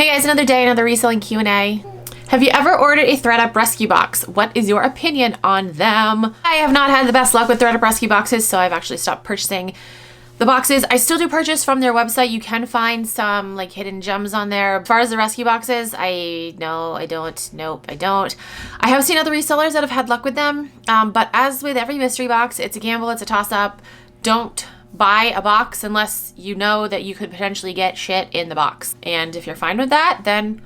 Hey guys, another day, another reselling Q&A. Have you ever ordered a ThredUp rescue box? What is your opinion on them? I have not had the best luck with ThredUp rescue boxes, so I've actually stopped purchasing the boxes. I still do purchase from their website. You can find some like hidden gems on there. As far as the rescue boxes, I don't. I have seen other resellers that have had luck with them, but as with every mystery box, it's a gamble, it's a toss-up. Don't buy a box unless you know that you could potentially get shit in the box. And if you're fine with that, then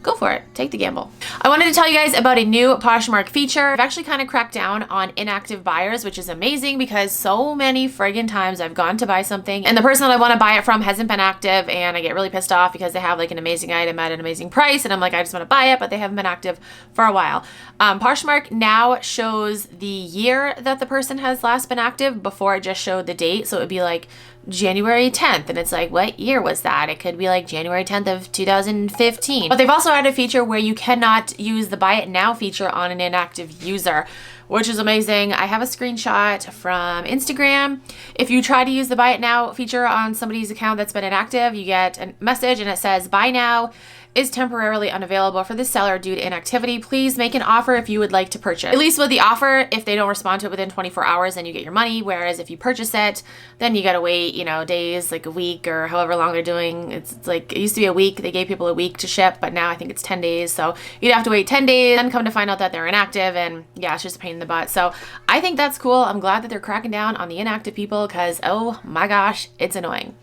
go for it. Take the gamble. I wanted to tell you guys about a new Poshmark feature. I've actually kind of cracked down on inactive buyers, which is amazing because so many friggin' times I've gone to buy something and the person that I want to buy it from hasn't been active, and I get really pissed off because they have like an amazing item at an amazing price and I'm like, I just want to buy it, but they haven't been active for a while. Poshmark now shows the year that the person has last been active. Before it just showed the date, so it would be like January 10th, and it's like, what year was that? It could be like January 10th of 2015. But they've also added a feature where you cannot use the buy it now feature on an inactive user, which is amazing. I have a screenshot from Instagram. If you try to use the buy it now feature on somebody's account that's been inactive, you get a message and it says, buy now is temporarily unavailable for the seller due to inactivity. Please make an offer if you would like to purchase. At least with the offer, if they don't respond to it within 24 hours, then you get your money. Whereas if you purchase it, then you gotta wait, days, like a week or however long they're doing. It's like, it used to be a week. They gave people a week to ship, but now I think it's 10 days. So you'd have to wait 10 days, then come to find out that they're inactive, and yeah, it's just a pain in the butt. So I think that's cool. I'm glad that they're cracking down on the inactive people because, oh my gosh, it's annoying.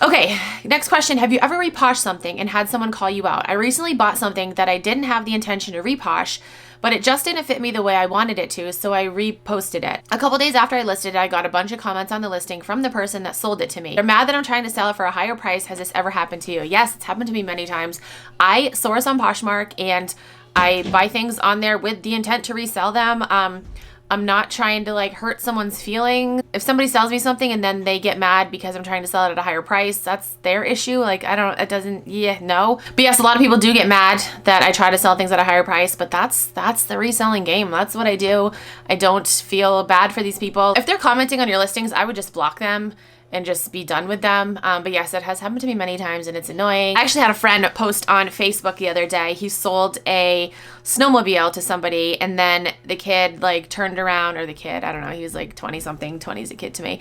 Okay, next question. Have you ever reposhed something and had someone call you out? I recently bought something that I didn't have the intention to reposh, but it just didn't fit me the way I wanted it to, so I reposted it. A couple days after I listed it, I got a bunch of comments on the listing from the person that sold it to me. They're mad that I'm trying to sell it for a higher price. Has this ever happened to you? Yes, it's happened to me many times. I source on Poshmark and I buy things on there with the intent to resell them. I'm not trying to like hurt someone's feelings. If somebody sells me something and then they get mad because I'm trying to sell it at a higher price, that's their issue. Like, no. But yes, a lot of people do get mad that I try to sell things at a higher price, but that's the reselling game. That's what I do. I don't feel bad for these people. If they're commenting on your listings, I would just block them and just be done with them. But yes, it has happened to me many times and it's annoying. I actually had a friend post on Facebook the other day. He sold a snowmobile to somebody and then the kid like turned around, or the kid, I don't know, he was like 20 something, 20's a kid to me.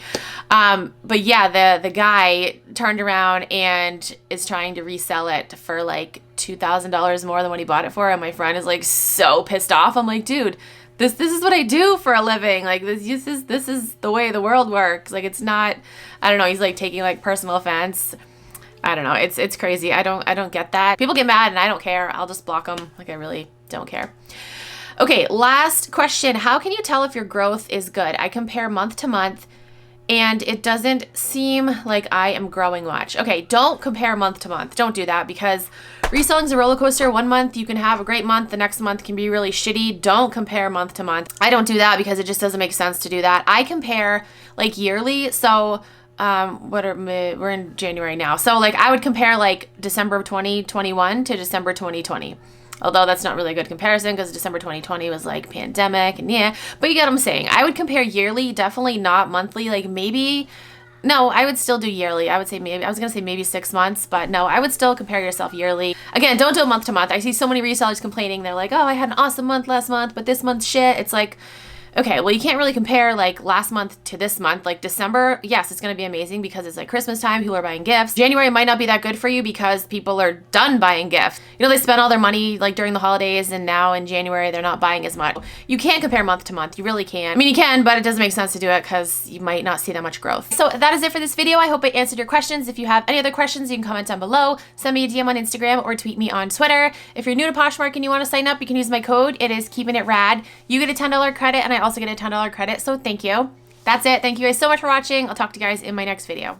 But yeah, the guy turned around and is trying to resell it for like $2,000 more than what he bought it for. And my friend is like so pissed off. I'm like, dude, this is what I do for a living. Like this is the way the world works. Like it's not, I don't know, he's like taking like personal offense. I don't know. It's crazy. I don't get that. People get mad and I don't care. I'll just block them. Like I really don't care. Okay, last question. How can you tell if your growth is good? I compare month to month and it doesn't seem like I am growing much. Okay, don't compare month to month. Don't do that because reselling is a roller coaster. One month you can have a great month. The next month can be really shitty. Don't compare month to month. I don't do that because it just doesn't make sense to do that. I compare like yearly. So we're in January now. So like I would compare like December of 2021 to December 2020. Although that's not really a good comparison because December 2020 was like pandemic and yeah, but you get what I'm saying. I would compare yearly, definitely not monthly. Like maybe, no, I would still do yearly. I would say maybe, I was going to say maybe 6 months, but no, I would still compare yourself yearly. Again, don't do it month to month. I see so many resellers complaining. They're like, oh, I had an awesome month last month, but this month's shit. It's like, okay, well, you can't really compare like last month to this month. Like December, yes, it's going to be amazing because it's like Christmas time. People are buying gifts. January might not be that good for you because people are done buying gifts. They spend all their money like during the holidays and now in January, they're not buying as much. You can't compare month to month. You really can't. I mean, you can, but it doesn't make sense to do it because you might not see that much growth. So that is it for this video. I hope I answered your questions. If you have any other questions, you can comment down below, send me a DM on Instagram or tweet me on Twitter. If you're new to Poshmark and you want to sign up, you can use my code. It is KeepinItRad. You get a $10 credit and I also get a $10 credit. So thank you. That's it. Thank you guys so much for watching. I'll talk to you guys in my next video.